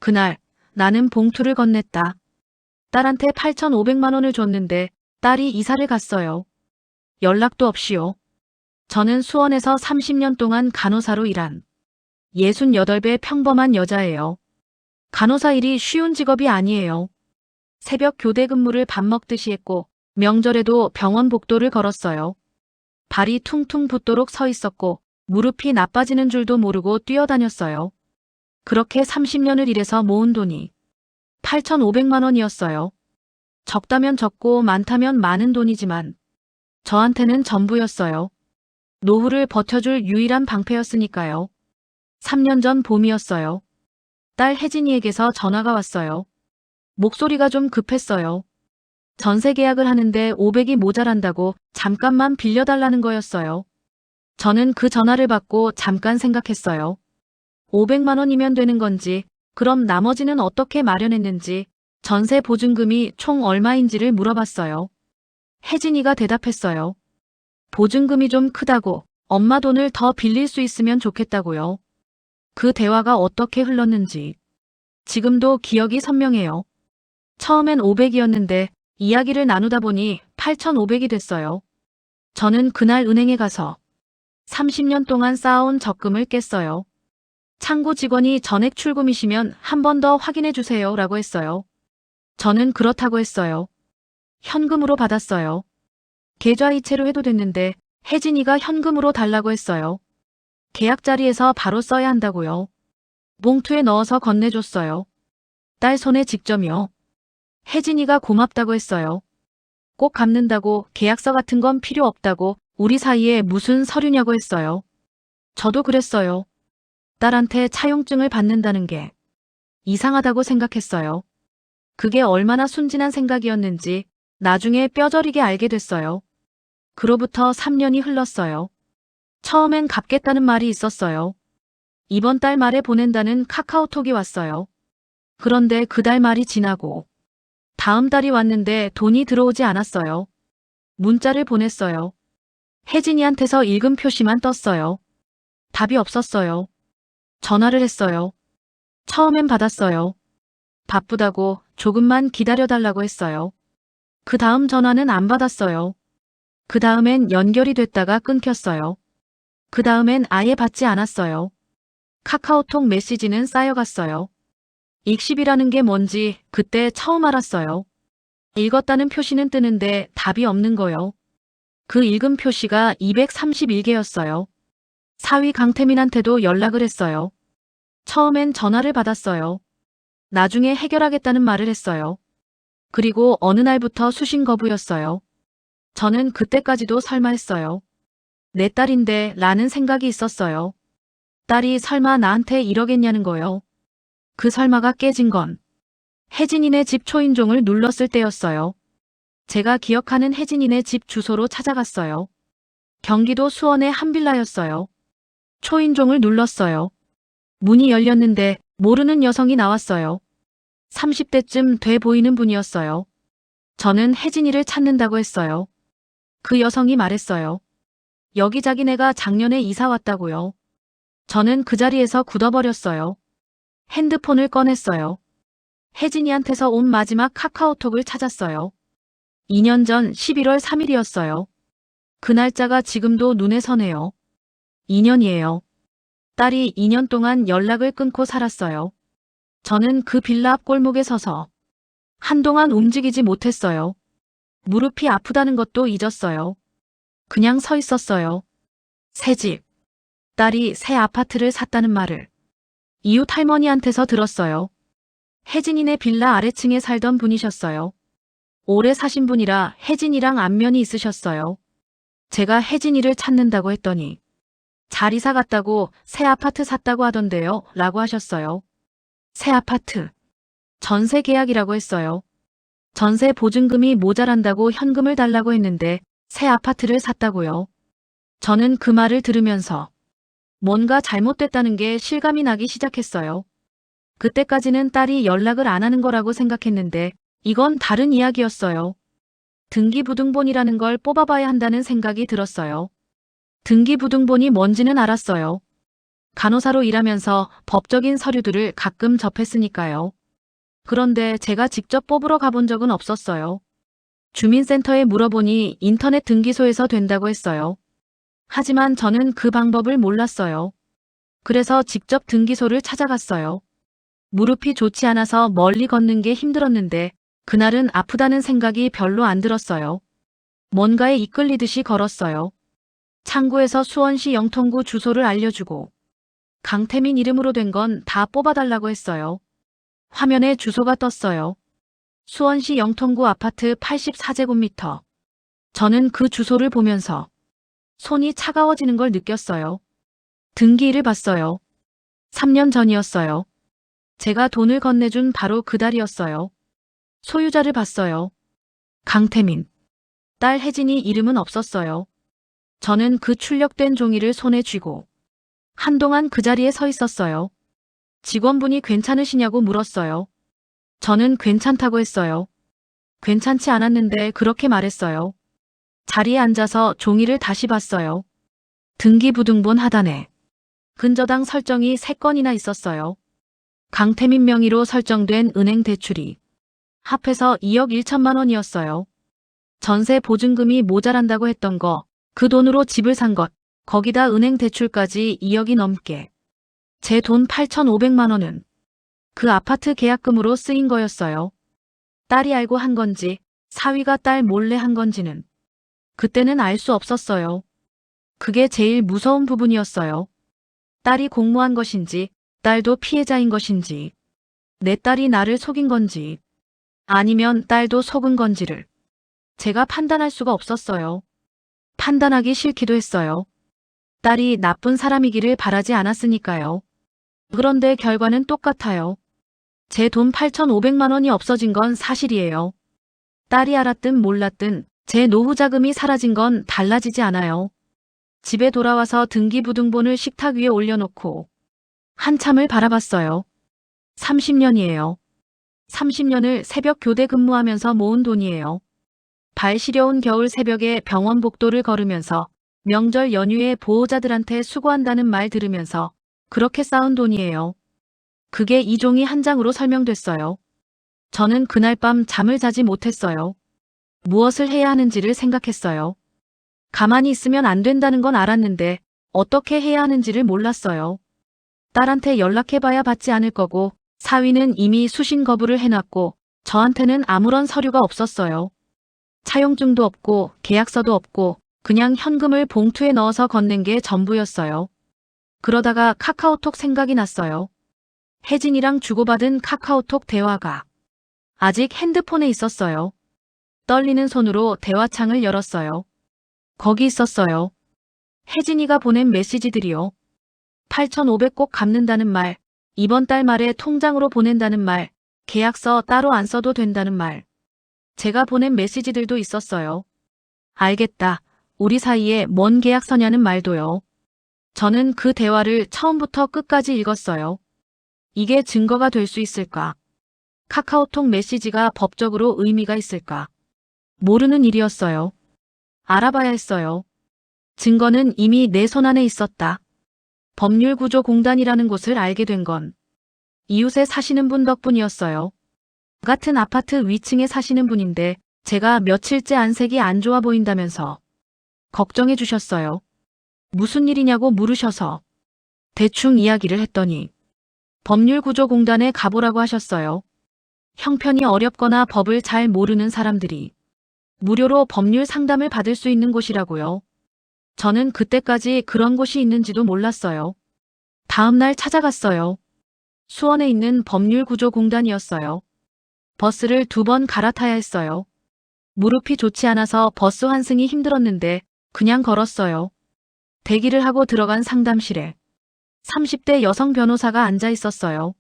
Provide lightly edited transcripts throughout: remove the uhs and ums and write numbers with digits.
그날 나는 봉투를 건넸다. 딸한테 8,500만 원을 줬는데 딸이 이사를 갔어요. 연락도 없이요. 저는 수원에서 30년 동안 간호사로 일한 68배 평범한 여자예요. 간호사 일이 쉬운 직업이 아니에요. 새벽 교대 근무를 밥 먹듯이 했고 명절에도 병원 복도를 걸었어요. 발이 퉁퉁 붓도록 서 있었고 무릎이 나빠지는 줄도 모르고 뛰어다녔어요. 그렇게 30년을 일해서 모은 돈이 8,500만 원이었어요. 적다면 적고 많다면 많은 돈이지만 저한테는 전부였어요. 노후를 버텨줄 유일한 방패였으니까요. 3년 전 봄이었어요. 딸 혜진이에게서 전화가 왔어요. 목소리가 좀 급했어요. 전세 계약을 하는데 500이 모자란다고 잠깐만 빌려달라는 거였어요. 저는 그 전화를 받고 잠깐 생각했어요. 500만 원이면 되는 건지, 그럼 나머지는 어떻게 마련했는지, 전세 보증금이 총 얼마인지를 물어봤어요. 혜진이가 대답했어요. 보증금이 좀 크다고, 엄마 돈을 더 빌릴 수 있으면 좋겠다고요. 그 대화가 어떻게 흘렀는지 지금도 기억이 선명해요. 처음엔 500이었는데 이야기를 나누다 보니 8,500이 됐어요. 저는 그날 은행에 가서 30년 동안 쌓아온 적금을 깼어요. 창구 직원이 전액 출금이시면 한 번 더 확인해 주세요 라고 했어요. 저는 그렇다고 했어요. 현금으로 받았어요. 계좌이체로 해도 됐는데 혜진이가 현금으로 달라고 했어요. 계약 자리에서 바로 써야 한다고요. 봉투에 넣어서 건네줬어요. 딸 손에 직접요. 혜진이가 고맙다고 했어요. 꼭 갚는다고, 계약서 같은 건 필요 없다고, 우리 사이에 무슨 서류냐고 했어요. 저도 그랬어요. 딸한테 차용증을 받는다는 게 이상하다고 생각했어요. 그게 얼마나 순진한 생각이었는지 나중에 뼈저리게 알게 됐어요. 그로부터 3년이 흘렀어요. 처음엔 갚겠다는 말이 있었어요. 이번 달 말에 보낸다는 카카오톡이 왔어요. 그런데 그 달 말이 지나고 다음 달이 왔는데 돈이 들어오지 않았어요. 문자를 보냈어요. 혜진이한테서 읽음 표시만 떴어요. 답이 없었어요. 전화를 했어요. 처음엔 받았어요. 바쁘다고 조금만 기다려달라고 했어요. 그 다음 전화는 안 받았어요. 그 다음엔 연결이 됐다가 끊겼어요. 그 다음엔 아예 받지 않았어요. 카카오톡 메시지는 쌓여갔어요. 익십이라는 게 뭔지 그때 처음 알았어요. 읽었다는 표시는 뜨는데 답이 없는 거요. 그 읽음 표시가 231개였어요. 사위 강태민한테도 연락을 했어요. 처음엔 전화를 받았어요. 나중에 해결하겠다는 말을 했어요. 그리고 어느 날부터 수신 거부였어요. 저는 그때까지도 설마 했어요. 내 딸인데 라는 생각이 있었어요. 딸이 설마 나한테 이러겠냐는 거요. 그 설마가 깨진 건 혜진이네 집 초인종을 눌렀을 때였어요. 제가 기억하는 혜진이네 집 주소로 찾아갔어요. 경기도 수원의 한 빌라였어요. 초인종을 눌렀어요. 문이 열렸는데 모르는 여성이 나왔어요. 30대쯤 돼 보이는 분이었어요. 저는 혜진이를 찾는다고 했어요. 그 여성이 말했어요. 여기 자기네가 작년에 이사 왔다고요. 저는 그 자리에서 굳어버렸어요. 핸드폰을 꺼냈어요. 혜진이한테서 온 마지막 카카오톡을 찾았어요. 2년 전 11월 3일이었어요. 그 날짜가 지금도 눈에 선해요. 2년이에요. 딸이 2년 동안 연락을 끊고 살았어요. 저는 그 빌라 앞 골목에 서서 한동안 움직이지 못했어요. 무릎이 아프다는 것도 잊었어요. 그냥 서 있었어요. 새 집. 딸이 새 아파트를 샀다는 말을 이웃 할머니한테서 들었어요. 혜진이네 빌라 아래층에 살던 분이셨어요. 오래 사신 분이라 혜진이랑 안면이 있으셨어요. 제가 혜진이를 찾는다고 했더니 잘 이사 갔다고 새 아파트 샀다고 하던데요 라고 하셨어요. 새 아파트. 전세 계약이라고 했어요. 전세 보증금이 모자란다고 현금을 달라고 했는데 새 아파트를 샀다고요. 저는 그 말을 들으면서 뭔가 잘못됐다는 게 실감이 나기 시작했어요. 그때까지는 딸이 연락을 안 하는 거라고 생각했는데 이건 다른 이야기였어요. 등기부등본이라는 걸 뽑아봐야 한다는 생각이 들었어요. 등기부등본이 뭔지는 알았어요. 간호사로 일하면서 법적인 서류들을 가끔 접했으니까요. 그런데 제가 직접 뽑으러 가본 적은 없었어요. 주민센터에 물어보니 인터넷 등기소에서 된다고 했어요. 하지만 저는 그 방법을 몰랐어요. 그래서 직접 등기소를 찾아갔어요. 무릎이 좋지 않아서 멀리 걷는 게 힘들었는데 그날은 아프다는 생각이 별로 안 들었어요. 뭔가에 이끌리듯이 걸었어요. 창구에서 수원시 영통구 주소를 알려주고 강태민 이름으로 된 건 다 뽑아달라고 했어요. 화면에 주소가 떴어요. 수원시 영통구 아파트 84제곱미터. 저는 그 주소를 보면서 손이 차가워지는 걸 느꼈어요. 등기일을 봤어요. 3년 전이었어요. 제가 돈을 건네준 바로 그달이었어요. 소유자를 봤어요. 강태민. 딸 혜진이 이름은 없었어요. 저는 그 출력된 종이를 손에 쥐고 한동안 그 자리에 서 있었어요. 직원분이 괜찮으시냐고 물었어요. 저는 괜찮다고 했어요. 괜찮지 않았는데 그렇게 말했어요. 자리에 앉아서 종이를 다시 봤어요. 등기부등본 하단에 근저당 설정이 3건이나 있었어요. 강태민 명의로 설정된 은행 대출이 합해서 2억 1천만 원이었어요. 전세 보증금이 모자란다고 했던 거, 그 돈으로 집을 산 것, 거기다 은행 대출까지 2억이 넘게. 제 돈 8,500만 원은 그 아파트 계약금으로 쓰인 거였어요. 딸이 알고 한 건지, 사위가 딸 몰래 한 건지는 그때는 알 수 없었어요. 그게 제일 무서운 부분이었어요. 딸이 공모한 것인지, 딸도 피해자인 것인지, 내 딸이 나를 속인 건지, 아니면 딸도 속은 건지를 제가 판단할 수가 없었어요. 판단하기 싫기도 했어요. 딸이 나쁜 사람이기를 바라지 않았으니까요. 그런데 결과는 똑같아요. 제 돈 8,500만 원이 없어진 건 사실이에요. 딸이 알았든 몰랐든 제 노후 자금이 사라진 건 달라지지 않아요. 집에 돌아와서 등기부등본을 식탁 위에 올려놓고 한참을 바라봤어요. 30년이에요. 30년을 새벽 교대 근무하면서 모은 돈이에요. 발 시려운 겨울 새벽에 병원 복도를 걸으면서 명절 연휴에 보호자들한테 수고한다는 말 들으면서 그렇게 쌓은 돈이에요. 그게 이 종이 한 장으로 설명됐어요. 저는 그날 밤 잠을 자지 못했어요. 무엇을 해야 하는지를 생각했어요. 가만히 있으면 안 된다는 건 알았는데 어떻게 해야 하는지를 몰랐어요. 딸한테 연락해봐야 받지 않을 거고 사위는 이미 수신 거부를 해놨고 저한테는 아무런 서류가 없었어요. 차용증도 없고 계약서도 없고 그냥 현금을 봉투에 넣어서 건넨 게 전부였어요. 그러다가 카카오톡 생각이 났어요. 혜진이랑 주고받은 카카오톡 대화가 아직 핸드폰에 있었어요. 떨리는 손으로 대화창을 열었어요. 거기 있었어요. 혜진이가 보낸 메시지들이요. 8,500 꼭 갚는다는 말, 이번 달 말에 통장으로 보낸다는 말, 계약서 따로 안 써도 된다는 말. 제가 보낸 메시지들도 있었어요. 알겠다. 우리 사이에 뭔 계약서냐는 말도요. 저는 그 대화를 처음부터 끝까지 읽었어요. 이게 증거가 될 수 있을까? 카카오톡 메시지가 법적으로 의미가 있을까? 모르는 일이었어요. 알아봐야 했어요. 증거는 이미 내 손안에 있었다. 법률구조공단이라는 곳을 알게 된 건 이웃에 사시는 분 덕분이었어요. 같은 아파트 위층에 사시는 분인데 제가 며칠째 안색이 안 좋아 보인다면서 걱정해 주셨어요. 무슨 일이냐고 물으셔서 대충 이야기를 했더니 법률구조공단에 가보라고 하셨어요. 형편이 어렵거나 법을 잘 모르는 사람들이 무료로 법률 상담을 받을 수 있는 곳이라고요. 저는 그때까지 그런 곳이 있는지도 몰랐어요. 다음 날 찾아갔어요. 수원에 있는 법률구조공단이었어요. 버스를 2번 갈아타야 했어요. 무릎이 좋지 않아서 버스 환승이 힘들었는데 그냥 걸었어요. 대기를 하고 들어간 상담실에 30대 여성 변호사가 앉아 있었어요.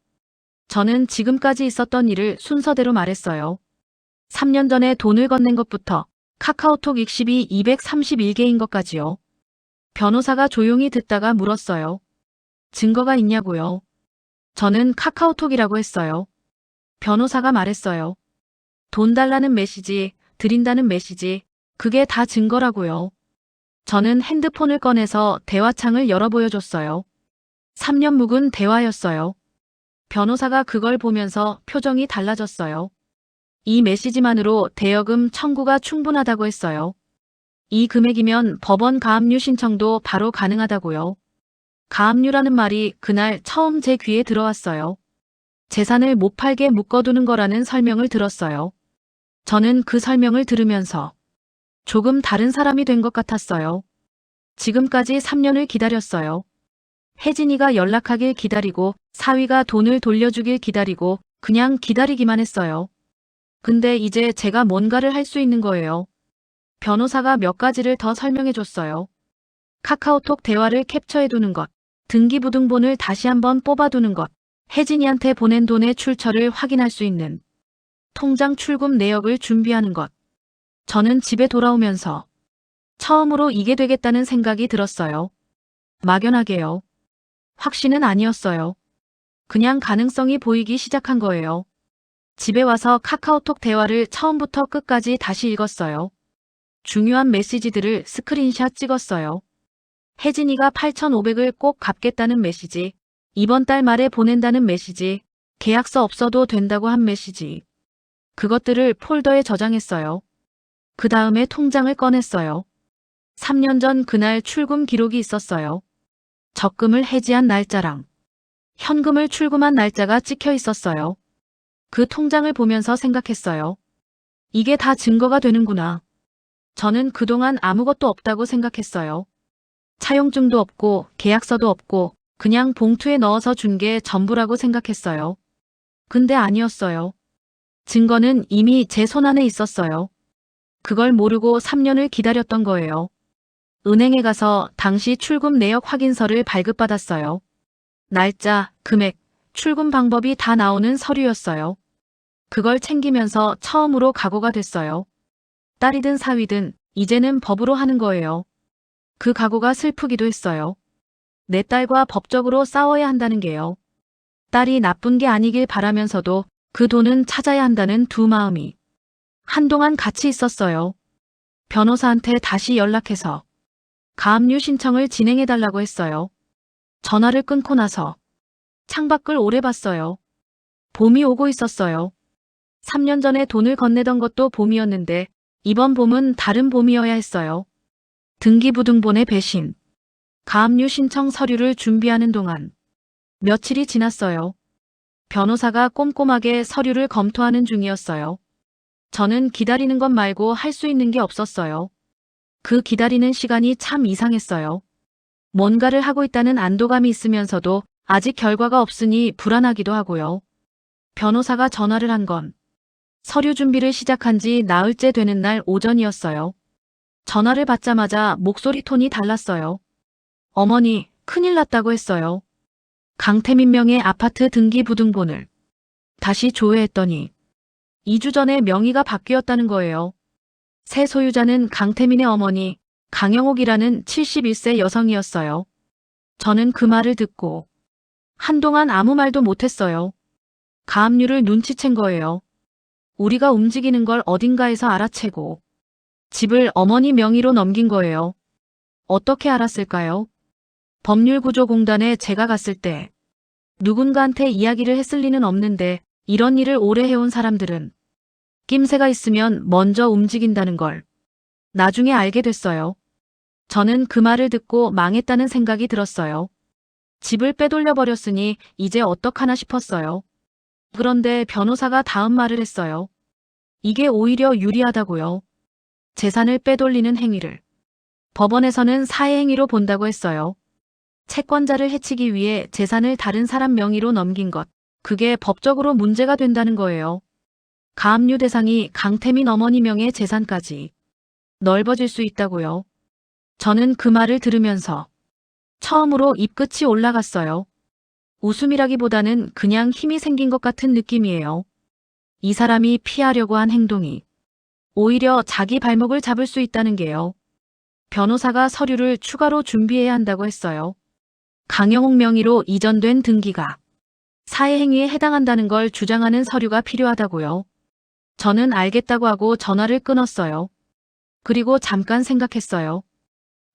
저는 지금까지 있었던 일을 순서대로 말했어요. 3년 전에 돈을 건넨 것부터 카카오톡 익십이 231개인 것까지요. 변호사가 조용히 듣다가 물었어요. 증거가 있냐고요. 저는 카카오톡이라고 했어요. 변호사가 말했어요. 돈 달라는 메시지, 드린다는 메시지, 그게 다 증거라고요. 저는 핸드폰을 꺼내서 대화창을 열어 보여줬어요. 3년 묵은 대화였어요. 변호사가 그걸 보면서 표정이 달라졌어요. 이 메시지만으로 대여금 청구가 충분하다고 했어요. 이 금액이면 법원 가압류 신청도 바로 가능하다고요. 가압류라는 말이 그날 처음 제 귀에 들어왔어요. 재산을 못 팔게 묶어두는 거라는 설명을 들었어요. 저는 그 설명을 들으면서 조금 다른 사람이 된 것 같았어요. 지금까지 3년을 기다렸어요. 혜진이가 연락하길 기다리고 사위가 돈을 돌려주길 기다리고 그냥 기다리기만 했어요. 근데 이제 제가 뭔가를 할 수 있는 거예요. 변호사가 몇 가지를 더 설명해 줬어요. 카카오톡 대화를 캡처해두는 것, 등기부등본을 다시 한번 뽑아두는 것, 혜진이한테 보낸 돈의 출처를 확인할 수 있는 통장 출금 내역을 준비하는 것. 저는 집에 돌아오면서 처음으로 이게 되겠다는 생각이 들었어요. 막연하게요. 확신은 아니었어요. 그냥 가능성이 보이기 시작한 거예요. 집에 와서 카카오톡 대화를 처음부터 끝까지 다시 읽었어요. 중요한 메시지들을 스크린샷 찍었어요. 혜진이가 8,500을 꼭 갚겠다는 메시지, 이번 달 말에 보낸다는 메시지, 계약서 없어도 된다고 한 메시지. 그것들을 폴더에 저장했어요. 그 다음에 통장을 꺼냈어요. 3년 전 그날 출금 기록이 있었어요. 적금을 해지한 날짜랑 현금을 출금한 날짜가 찍혀 있었어요. 그 통장을 보면서 생각했어요. 이게 다 증거가 되는구나. 저는 그동안 아무것도 없다고 생각했어요. 차용증도 없고 계약서도 없고 그냥 봉투에 넣어서 준 게 전부라고 생각했어요. 근데 아니었어요. 증거는 이미 제 손안에 있었어요. 그걸 모르고 3년을 기다렸던 거예요. 은행에 가서 당시 출금 내역 확인서를 발급받았어요. 날짜, 금액, 출금 방법이 다 나오는 서류였어요. 그걸 챙기면서 처음으로 각오가 됐어요. 딸이든 사위든 이제는 법으로 하는 거예요. 그 각오가 슬프기도 했어요. 내 딸과 법적으로 싸워야 한다는 게요. 딸이 나쁜 게 아니길 바라면서도 그 돈은 찾아야 한다는 두 마음이 한동안 같이 있었어요. 변호사한테 다시 연락해서 가압류 신청을 진행해달라고 했어요. 전화를 끊고 나서 창밖을 오래 봤어요. 봄이 오고 있었어요. 3년 전에 돈을 건네던 것도 봄이었는데 이번 봄은 다른 봄이어야 했어요. 등기부등본의 배신, 가압류 신청 서류를 준비하는 동안 며칠이 지났어요. 변호사가 꼼꼼하게 서류를 검토하는 중이었어요. 저는 기다리는 것 말고 할 수 있는 게 없었어요. 그 기다리는 시간이 참 이상했어요. 뭔가를 하고 있다는 안도감이 있으면서도 아직 결과가 없으니 불안하기도 하고요. 변호사가 전화를 한 건 서류 준비를 시작한 지 나흘째 되는 날 오전이었어요. 전화를 받자마자 목소리 톤이 달랐어요. 어머니, 큰일 났다고 했어요. 강태민 명의 아파트 등기부등본을 다시 조회했더니 2주 전에 명의가 바뀌었다는 거예요. 새 소유자는 강태민의 어머니 강영옥이라는 71세 여성이었어요. 저는 그 말을 듣고 한동안 아무 말도 못했어요. 가압류를 눈치챈 거예요. 우리가 움직이는 걸 어딘가에서 알아채고 집을 어머니 명의로 넘긴 거예요. 어떻게 알았을까요? 법률구조공단에 제가 갔을 때 누군가한테 이야기를 했을 리는 없는데 이런 일을 오래 해온 사람들은 낌새가 있으면 먼저 움직인다는 걸 나중에 알게 됐어요. 저는 그 말을 듣고 망했다는 생각이 들었어요. 집을 빼돌려 버렸으니 이제 어떡하나 싶었어요. 그런데 변호사가 다음 말을 했어요. 이게 오히려 유리하다고요. 재산을 빼돌리는 행위를 법원에서는 사해행위로 본다고 했어요. 채권자를 해치기 위해 재산을 다른 사람 명의로 넘긴 것, 그게 법적으로 문제가 된다는 거예요. 가압류 대상이 강태민 어머니 명의 재산까지 넓어질 수 있다고요. 저는 그 말을 들으면서 처음으로 입끝이 올라갔어요. 웃음이라기보다는 그냥 힘이 생긴 것 같은 느낌이에요. 이 사람이 피하려고 한 행동이 오히려 자기 발목을 잡을 수 있다는 게요. 변호사가 서류를 추가로 준비해야 한다고 했어요. 강영옥 명의로 이전된 등기가 사해행위에 해당한다는 걸 주장하는 서류가 필요하다고요. 저는 알겠다고 하고 전화를 끊었어요. 그리고 잠깐 생각했어요.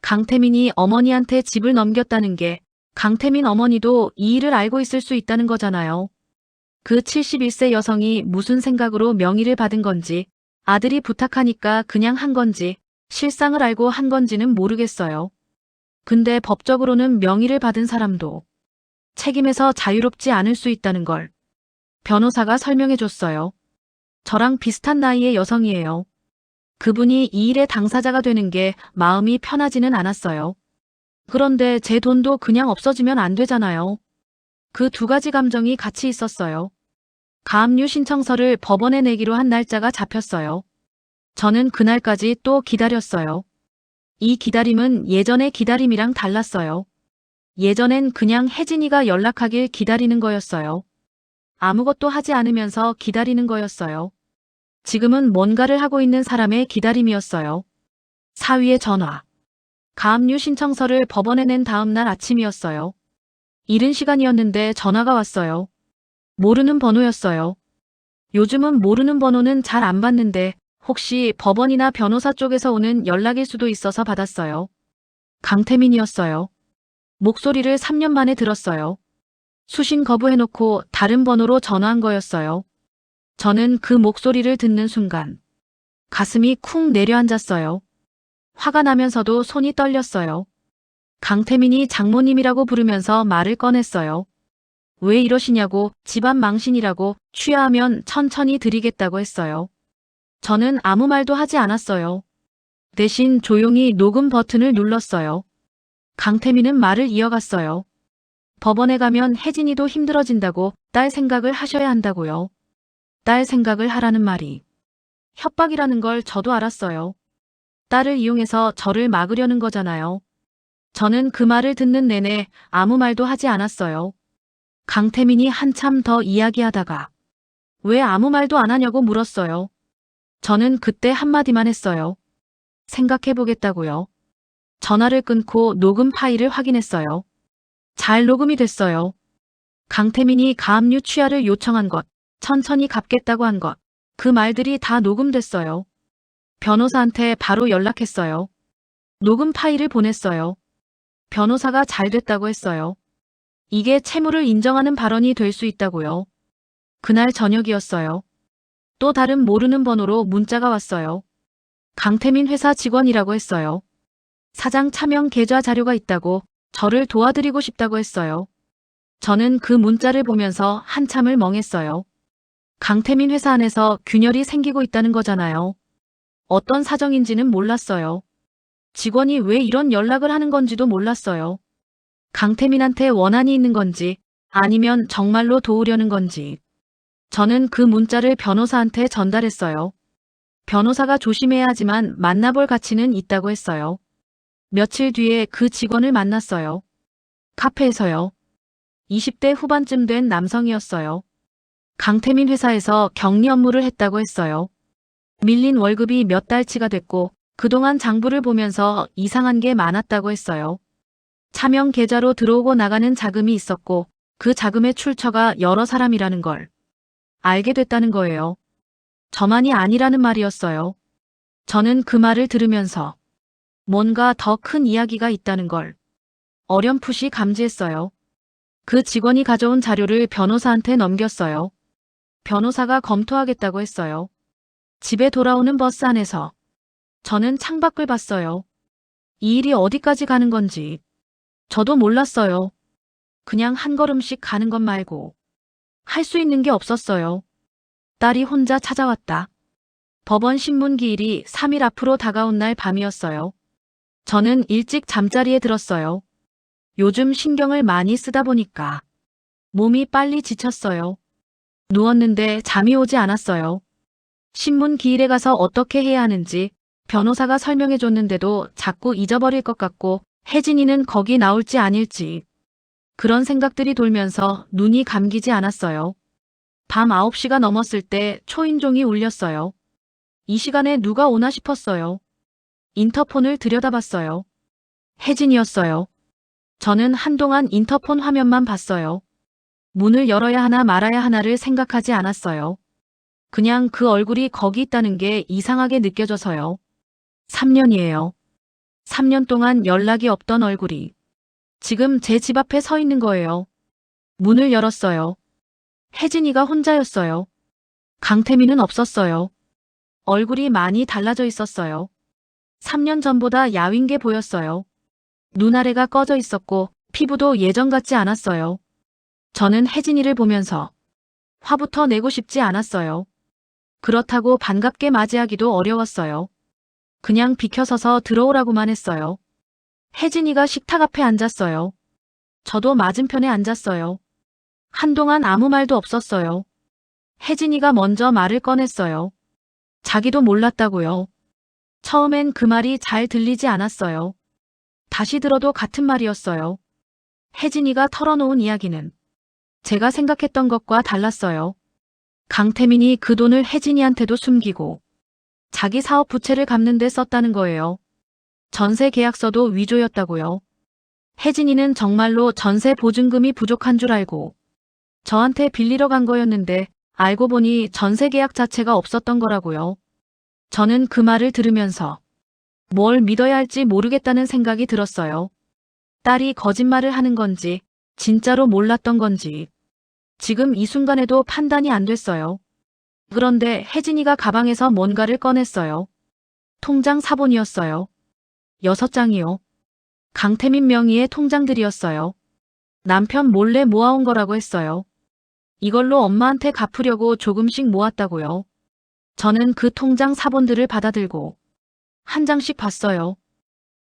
강태민이 어머니한테 집을 넘겼다는 게 강태민 어머니도 이 일을 알고 있을 수 있다는 거잖아요. 그 71세 여성이 무슨 생각으로 명의를 받은 건지, 아들이 부탁하니까 그냥 한 건지, 실상을 알고 한 건지는 모르겠어요. 근데 법적으로는 명의를 받은 사람도 책임에서 자유롭지 않을 수 있다는 걸 변호사가 설명해 줬어요. 저랑 비슷한 나이의 여성이에요. 그분이 이 일의 당사자가 되는 게 마음이 편하지는 않았어요. 그런데 제 돈도 그냥 없어지면 안 되잖아요. 그 두 가지 감정이 같이 있었어요. 가압류 신청서를 법원에 내기로 한 날짜가 잡혔어요. 저는 그날까지 또 기다렸어요. 이 기다림은 예전의 기다림이랑 달랐어요. 예전엔 그냥 혜진이가 연락하길 기다리는 거였어요. 아무것도 하지 않으면서 기다리는 거였어요. 지금은 뭔가를 하고 있는 사람의 기다림이었어요. 사위의 전화. 가압류 신청서를 법원에 낸 다음 날 아침이었어요. 이른 시간이었는데 전화가 왔어요. 모르는 번호였어요. 요즘은 모르는 번호는 잘 안 받는데 혹시 법원이나 변호사 쪽에서 오는 연락일 수도 있어서 받았어요. 강태민이었어요. 목소리를 3년 만에 들었어요. 수신 거부해놓고 다른 번호로 전화한 거였어요. 저는 그 목소리를 듣는 순간 가슴이 쿵 내려앉았어요. 화가 나면서도 손이 떨렸어요. 강태민이 장모님이라고 부르면서 말을 꺼냈어요. 왜 이러시냐고, 집안 망신이라고, 취하하면 천천히 드리겠다고 했어요. 저는 아무 말도 하지 않았어요. 대신 조용히 녹음 버튼을 눌렀어요. 강태민은 말을 이어갔어요. 법원에 가면 혜진이도 힘들어진다고 딸 생각을 하셔야 한다고요. 딸 생각을 하라는 말이 협박이라는 걸 저도 알았어요. 딸을 이용해서 저를 막으려는 거잖아요. 저는 그 말을 듣는 내내 아무 말도 하지 않았어요. 강태민이 한참 더 이야기하다가 왜 아무 말도 안 하냐고 물었어요. 저는 그때 한마디만 했어요. 생각해보겠다고요. 전화를 끊고 녹음 파일을 확인했어요. 잘 녹음이 됐어요. 강태민이 가압류 취하를 요청한 것, 천천히 갚겠다고 한 것, 그 말들이 다 녹음됐어요. 변호사한테 바로 연락했어요. 녹음 파일을 보냈어요. 변호사가 잘 됐다고 했어요. 이게 채무를 인정하는 발언이 될 수 있다고요. 그날 저녁이었어요. 또 다른 모르는 번호로 문자가 왔어요. 강태민 회사 직원이라고 했어요. 사장 차명 계좌 자료가 있다고 저를 도와드리고 싶다고 했어요. 저는 그 문자를 보면서 한참을 멍했어요. 강태민 회사 안에서 균열이 생기고 있다는 거잖아요. 어떤 사정인지는 몰랐어요. 직원이 왜 이런 연락을 하는 건지도 몰랐어요. 강태민한테 원한이 있는 건지 아니면 정말로 도우려는 건지. 저는 그 문자를 변호사한테 전달했어요. 변호사가 조심해야 하지만 만나볼 가치는 있다고 했어요. 며칠 뒤에 그 직원을 만났어요. 카페에서요. 20대 후반쯤 된 남성이었어요. 강태민 회사에서 격리 업무를 했다고 했어요. 밀린 월급이 몇 달치가 됐고 그동안 장부를 보면서 이상한 게 많았다고 했어요. 차명 계좌로 들어오고 나가는 자금이 있었고 그 자금의 출처가 여러 사람이라는 걸 알게 됐다는 거예요. 저만이 아니라는 말이었어요. 저는 그 말을 들으면서 뭔가 더 큰 이야기가 있다는 걸 어렴풋이 감지했어요. 그 직원이 가져온 자료를 변호사한테 넘겼어요. 변호사가 검토하겠다고 했어요. 집에 돌아오는 버스 안에서 저는 창밖을 봤어요. 이 일이 어디까지 가는 건지 저도 몰랐어요. 그냥 한 걸음씩 가는 것 말고 할 수 있는 게 없었어요. 딸이 혼자 찾아왔다. 법원 신문 기일이 3일 앞으로 다가온 날 밤이었어요. 저는 일찍 잠자리에 들었어요. 요즘 신경을 많이 쓰다 보니까 몸이 빨리 지쳤어요. 누웠는데 잠이 오지 않았어요. 신문 기일에 가서 어떻게 해야 하는지 변호사가 설명해 줬는데도 자꾸 잊어버릴 것 같고 혜진이는 거기 나올지 아닐지 그런 생각들이 돌면서 눈이 감기지 않았어요. 밤 9시가 넘었을 때 초인종이 울렸어요. 이 시간에 누가 오나 싶었어요. 인터폰을 들여다봤어요. 혜진이었어요. 저는 한동안 인터폰 화면만 봤어요. 문을 열어야 하나 말아야 하나를 생각하지 않았어요. 그냥 그 얼굴이 거기 있다는 게 이상하게 느껴져서요. 3년이에요. 3년 동안 연락이 없던 얼굴이 지금 제 집 앞에 서 있는 거예요. 문을 열었어요. 혜진이가 혼자였어요. 강태민은 없었어요. 얼굴이 많이 달라져 있었어요. 3년 전보다 야윈 게 보였어요. 눈아래가 꺼져 있었고 피부도 예전 같지 않았어요. 저는 혜진이를 보면서 화부터 내고 싶지 않았어요. 그렇다고 반갑게 맞이하기도 어려웠어요. 그냥 비켜서서 들어오라고만 했어요. 혜진이가 식탁 앞에 앉았어요. 저도 맞은편에 앉았어요. 한동안 아무 말도 없었어요. 혜진이가 먼저 말을 꺼냈어요. 자기도 몰랐다고요. 처음엔 그 말이 잘 들리지 않았어요. 다시 들어도 같은 말이었어요. 혜진이가 털어놓은 이야기는 제가 생각했던 것과 달랐어요. 강태민이 그 돈을 혜진이한테도 숨기고 자기 사업 부채를 갚는 데 썼다는 거예요. 전세 계약서도 위조였다고요. 혜진이는 정말로 전세 보증금이 부족한 줄 알고 저한테 빌리러 간 거였는데 알고 보니 전세 계약 자체가 없었던 거라고요. 저는 그 말을 들으면서 뭘 믿어야 할지 모르겠다는 생각이 들었어요. 딸이 거짓말을 하는 건지 진짜로 몰랐던 건지 지금 이 순간에도 판단이 안 됐어요. 그런데 혜진이가 가방에서 뭔가를 꺼냈어요. 통장 사본이었어요. 6장이요. 강태민 명의의 통장들이었어요. 남편 몰래 모아온 거라고 했어요. 이걸로 엄마한테 갚으려고 조금씩 모았다고요. 저는 그 통장 사본들을 받아들고 한 장씩 봤어요.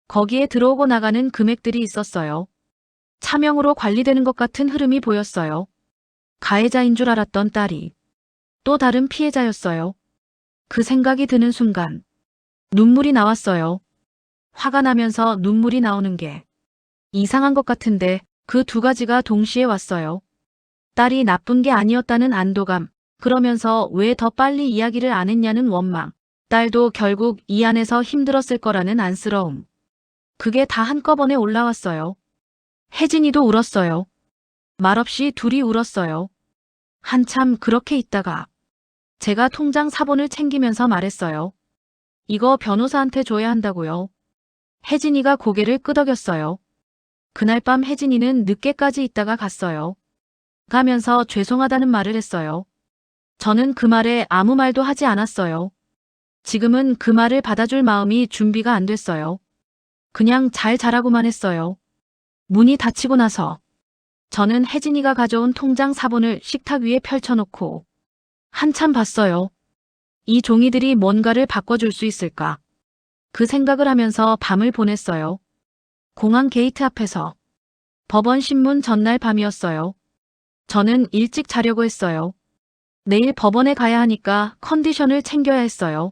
거기에 들어오고 나가는 금액들이 있었어요. 차명으로 관리되는 것 같은 흐름이 보였어요. 가해자인 줄 알았던 딸이 또 다른 피해자였어요. 그 생각이 드는 순간 눈물이 나왔어요. 화가 나면서 눈물이 나오는 게 이상한 것 같은데 그 두 가지가 동시에 왔어요. 딸이 나쁜 게 아니었다는 안도감, 그러면서 왜 더 빨리 이야기를 안 했냐는 원망, 딸도 결국 이 안에서 힘들었을 거라는 안쓰러움. 그게 다 한꺼번에 올라왔어요. 혜진이도 울었어요. 말없이 둘이 울었어요. 한참 그렇게 있다가 제가 통장 사본을 챙기면서 말했어요. 이거 변호사한테 줘야 한다고요. 혜진이가 고개를 끄덕였어요. 그날 밤 혜진이는 늦게까지 있다가 갔어요. 가면서 죄송하다는 말을 했어요. 저는 그 말에 아무 말도 하지 않았어요. 지금은 그 말을 받아줄 마음이 준비가 안 됐어요. 그냥 잘 자라고만 했어요. 문이 닫히고 나서 저는 혜진이가 가져온 통장 사본을 식탁 위에 펼쳐놓고 한참 봤어요. 이 종이들이 뭔가를 바꿔줄 수 있을까? 그 생각을 하면서 밤을 보냈어요. 공항 게이트 앞에서. 법원 신문 전날 밤이었어요. 저는 일찍 자려고 했어요. 내일 법원에 가야 하니까 컨디션을 챙겨야 했어요.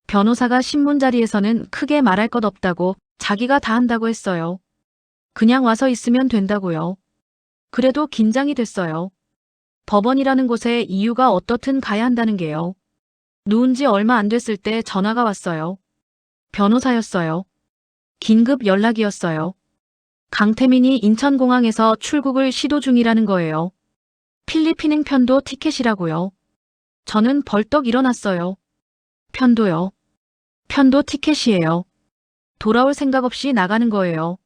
변호사가 신문 자리에서는 크게 말할 것 없다고 자기가 다 한다고 했어요. 그냥 와서 있으면 된다고요. 그래도 긴장이 됐어요. 법원이라는 곳에 이유가 어떻든 가야 한다는 게요. 누운 지 얼마 안 됐을 때 전화가 왔어요. 변호사였어요. 긴급 연락이었어요. 강태민이 인천공항에서 출국을 시도 중이라는 거예요. 필리핀행 편도 티켓이라고요. 저는 벌떡 일어났어요. 편도요. 편도 티켓이에요. 돌아올 생각 없이 나가는 거예요.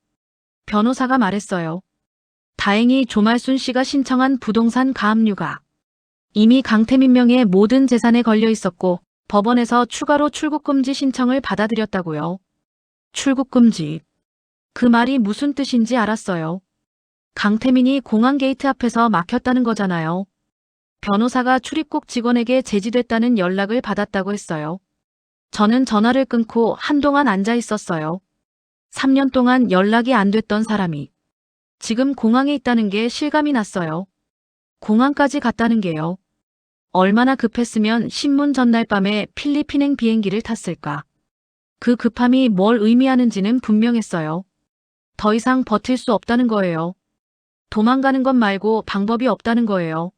변호사가 말했어요. 다행히 조말순 씨가 신청한 부동산 가압류가 이미 강태민 명의 모든 재산에 걸려 있었고 법원에서 추가로 출국금지 신청을 받아들였다고요. 출국금지. 그 말이 무슨 뜻인지 알았어요. 강태민이 공항 게이트 앞에서 막혔다는 거잖아요. 변호사가 출입국 직원에게 제지됐다는 연락을 받았다고 했어요. 저는 전화를 끊고 한동안 앉아 있었어요. 3년 동안 연락이 안 됐던 사람이 지금 공항에 있다는 게 실감이 났어요. 공항까지 갔다는 게요. 얼마나 급했으면 신문 전날 밤에 필리핀행 비행기를 탔을까. 그 급함이 뭘 의미하는지는 분명했어요. 더 이상 버틸 수 없다는 거예요. 도망가는 것 말고 방법이 없다는 거예요.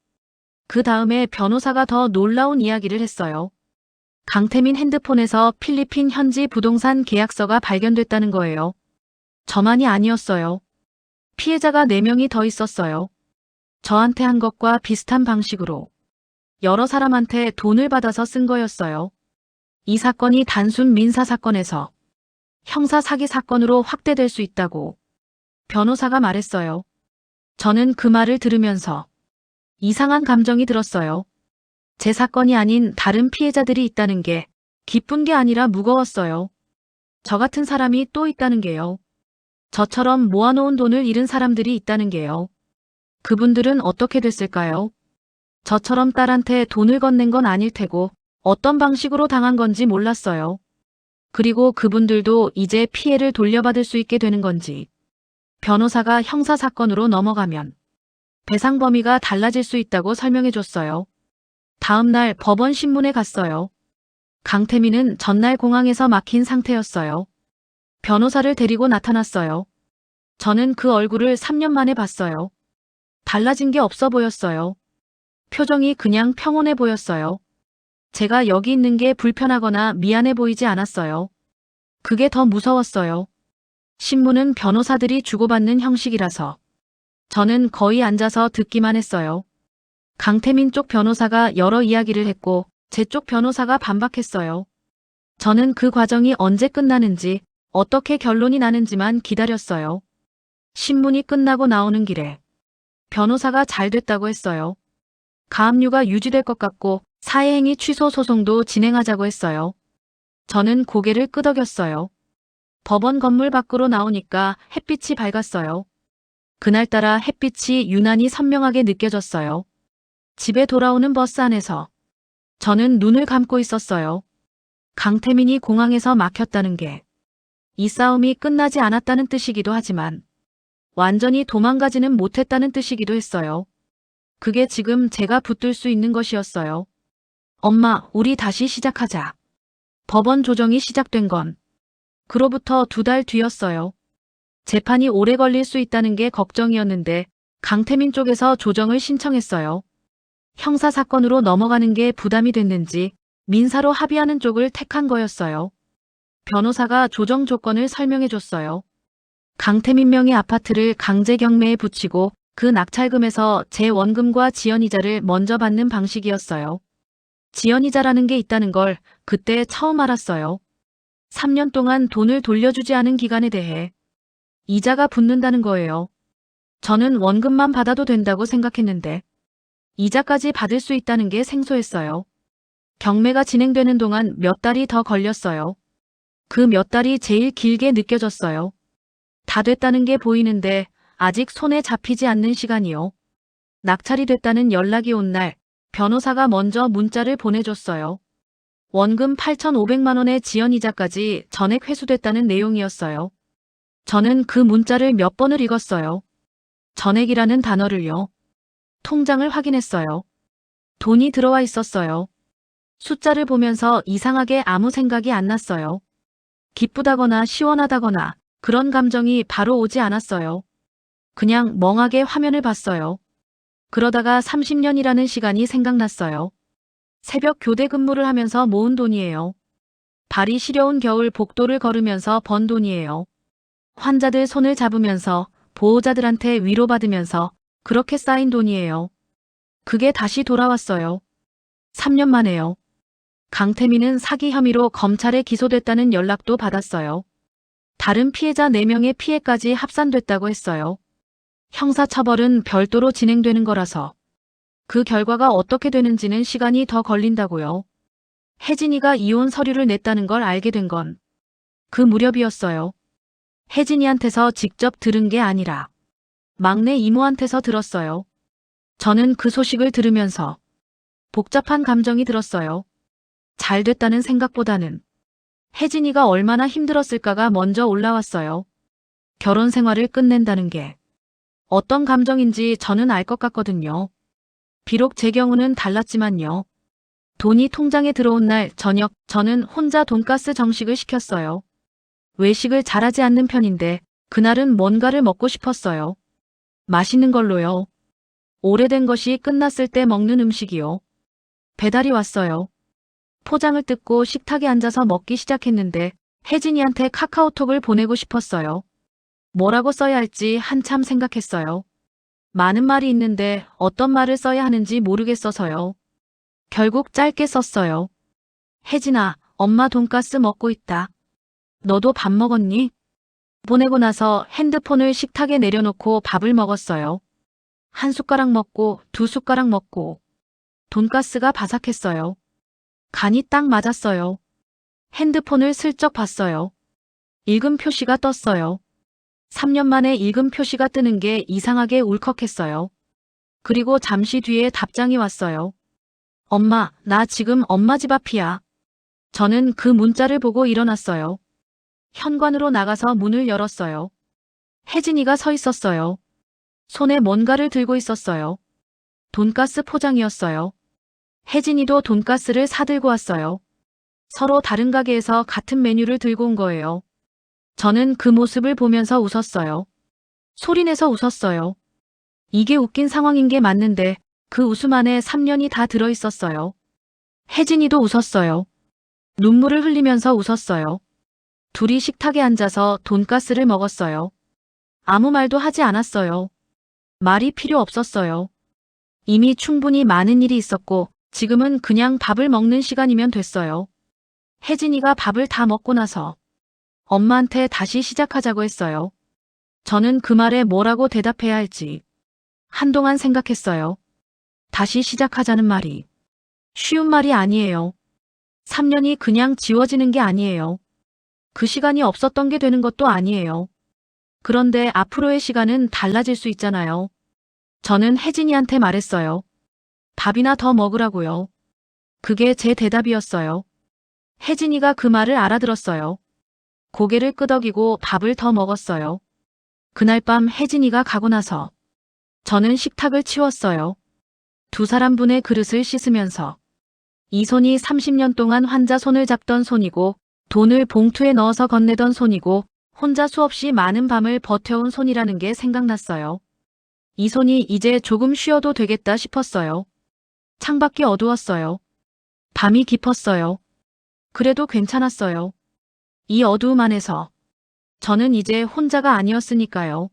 그 다음에 변호사가 더 놀라운 이야기를 했어요. 강태민 핸드폰에서 필리핀 현지 부동산 계약서가 발견됐다는 거예요. 저만이 아니었어요. 피해자가 4명이 더 있었어요. 저한테 한 것과 비슷한 방식으로 여러 사람한테 돈을 받아서 쓴 거였어요. 이 사건이 단순 민사 사건에서 형사 사기 사건으로 확대될 수 있다고 변호사가 말했어요. 저는 그 말을 들으면서 이상한 감정이 들었어요. 제 사건이 아닌 다른 피해자들이 있다는 게 기쁜 게 아니라 무거웠어요. 저 같은 사람이 또 있다는 게요. 저처럼 모아놓은 돈을 잃은 사람들이 있다는 게요. 그분들은 어떻게 됐을까요? 저처럼 딸한테 돈을 건넨 건 아닐 테고 어떤 방식으로 당한 건지 몰랐어요. 그리고 그분들도 이제 피해를 돌려받을 수 있게 되는 건지. 변호사가 형사사건으로 넘어가면 배상 범위가 달라질 수 있다고 설명해 줬어요. 다음 날 법원 신문에 갔어요. 강태민은 전날 공항에서 막힌 상태였어요. 변호사를 데리고 나타났어요. 저는 그 얼굴을 3년 만에 봤어요. 달라진 게 없어 보였어요. 표정이 그냥 평온해 보였어요. 제가 여기 있는 게 불편하거나 미안해 보이지 않았어요. 그게 더 무서웠어요. 신문은 변호사들이 주고받는 형식이라서 저는 거의 앉아서 듣기만 했어요. 강태민 쪽 변호사가 여러 이야기를 했고 제 쪽 변호사가 반박했어요. 저는 그 과정이 언제 끝나는지 어떻게 결론이 나는지만 기다렸어요. 신문이 끝나고 나오는 길에 변호사가 잘 됐다고 했어요. 가압류가 유지될 것 같고 사회행위 취소 소송도 진행하자고 했어요. 저는 고개를 끄덕였어요. 법원 건물 밖으로 나오니까 햇빛이 밝았어요. 그날따라 햇빛이 유난히 선명하게 느껴졌어요. 집에 돌아오는 버스 안에서 저는 눈을 감고 있었어요. 강태민이 공항에서 막혔다는 게 이 싸움이 끝나지 않았다는 뜻이기도 하지만 완전히 도망가지는 못했다는 뜻이기도 했어요. 그게 지금 제가 붙들 수 있는 것이었어요. 엄마, 우리 다시 시작하자. 법원 조정이 시작된 건 그로부터 2달 뒤였어요. 재판이 오래 걸릴 수 있다는 게 걱정이었는데 강태민 쪽에서 조정을 신청했어요. 형사사건으로 넘어가는 게 부담이 됐는지 민사로 합의하는 쪽을 택한 거였어요. 변호사가 조정 조건을 설명해 줬어요. 강태민 명의 아파트를 강제 경매에 붙이고 그 낙찰금에서 제 원금과 지연이자를 먼저 받는 방식이었어요. 지연이자라는 게 있다는 걸 그때 처음 알았어요. 3년 동안 돈을 돌려주지 않은 기간에 대해 이자가 붙는다는 거예요. 저는 원금만 받아도 된다고 생각했는데 이자까지 받을 수 있다는 게 생소했어요. 경매가 진행되는 동안 몇 달이 더 걸렸어요. 그 몇 달이 제일 길게 느껴졌어요. 다 됐다는 게 보이는데 아직 손에 잡히지 않는 시간이요. 낙찰이 됐다는 연락이 온 날 변호사가 먼저 문자를 보내줬어요. 원금 8,500만 원의 지연이자까지 전액 회수됐다는 내용이었어요. 저는 그 문자를 몇 번을 읽었어요. 전액이라는 단어를요. 통장을 확인했어요. 돈이 들어와 있었어요. 숫자를 보면서 이상하게 아무 생각이 안 났어요. 기쁘다거나 시원하다거나 그런 감정이 바로 오지 않았어요. 그냥 멍하게 화면을 봤어요. 그러다가 30년이라는 시간이 생각났어요. 새벽 교대 근무를 하면서 모은 돈이에요. 발이 시려운 겨울 복도를 걸으면서 번 돈이에요. 환자들 손을 잡으면서 보호자들한테 위로받으면서 그렇게 쌓인 돈이에요. 그게 다시 돌아왔어요. 3년 만에요. 강태민은 사기 혐의로 검찰에 기소됐다는 연락도 받았어요. 다른 피해자 4명의 피해까지 합산됐다고 했어요. 형사처벌은 별도로 진행되는 거라서 그 결과가 어떻게 되는지는 시간이 더 걸린다고요. 혜진이가 이혼 서류를 냈다는 걸 알게 된 건 그 무렵이었어요. 혜진이한테서 직접 들은 게 아니라 막내 이모한테서 들었어요. 저는 그 소식을 들으면서 복잡한 감정이 들었어요. 잘 됐다는 생각보다는 혜진이가 얼마나 힘들었을까가 먼저 올라왔어요. 결혼 생활을 끝낸다는 게 어떤 감정인지 저는 알 것 같거든요. 비록 제 경우는 달랐지만요. 돈이 통장에 들어온 날 저녁 저는 혼자 돈가스 정식을 시켰어요. 외식을 잘하지 않는 편인데 그날은 뭔가를 먹고 싶었어요. 맛있는 걸로요. 오래된 것이 끝났을 때 먹는 음식이요. 배달이 왔어요. 포장을 뜯고 식탁에 앉아서 먹기 시작했는데 혜진이한테 카카오톡을 보내고 싶었어요. 뭐라고 써야 할지 한참 생각했어요. 많은 말이 있는데 어떤 말을 써야 하는지 모르겠어서요. 결국 짧게 썼어요. 혜진아, 엄마 돈가스 먹고 있다. 너도 밥 먹었니? 보내고 나서 핸드폰을 식탁에 내려놓고 밥을 먹었어요. 한 숟가락 먹고 두 숟가락 먹고 돈가스가 바삭했어요. 간이 딱 맞았어요. 핸드폰을 슬쩍 봤어요. 읽음 표시가 떴어요. 3년 만에 읽음 표시가 뜨는 게 이상하게 울컥했어요. 그리고 잠시 뒤에 답장이 왔어요. 엄마, 나 지금 엄마 집 앞이야. 저는 그 문자를 보고 일어났어요. 현관으로 나가서 문을 열었어요. 혜진이가 서 있었어요. 손에 뭔가를 들고 있었어요. 돈가스 포장이었어요. 혜진이도 돈가스를 사들고 왔어요. 서로 다른 가게에서 같은 메뉴를 들고 온 거예요. 저는 그 모습을 보면서 웃었어요. 소리내서 웃었어요. 이게 웃긴 상황인 게 맞는데 그 웃음 안에 3년이 다 들어있었어요. 혜진이도 웃었어요. 눈물을 흘리면서 웃었어요. 둘이 식탁에 앉아서 돈가스를 먹었어요. 아무 말도 하지 않았어요. 말이 필요 없었어요. 이미 충분히 많은 일이 있었고 지금은 그냥 밥을 먹는 시간이면 됐어요. 혜진이가 밥을 다 먹고 나서 엄마한테 다시 시작하자고 했어요. 저는 그 말에 뭐라고 대답해야 할지 한동안 생각했어요. 다시 시작하자는 말이 쉬운 말이 아니에요. 3년이 그냥 지워지는 게 아니에요. 그 시간이 없었던 게 되는 것도 아니에요. 그런데 앞으로의 시간은 달라질 수 있잖아요. 저는 혜진이한테 말했어요. 밥이나 더 먹으라고요. 그게 제 대답이었어요. 혜진이가 그 말을 알아들었어요. 고개를 끄덕이고 밥을 더 먹었어요. 그날 밤 혜진이가 가고 나서 저는 식탁을 치웠어요. 두 사람분의 그릇을 씻으면서 이 손이 30년 동안 환자 손을 잡던 손이고 돈을 봉투에 넣어서 건네던 손이고 혼자 수없이 많은 밤을 버텨온 손이라는 게 생각났어요. 이 손이 이제 조금 쉬어도 되겠다 싶었어요. 창밖이 어두웠어요. 밤이 깊었어요. 그래도 괜찮았어요. 이 어두움 안에서 저는 이제 혼자가 아니었으니까요.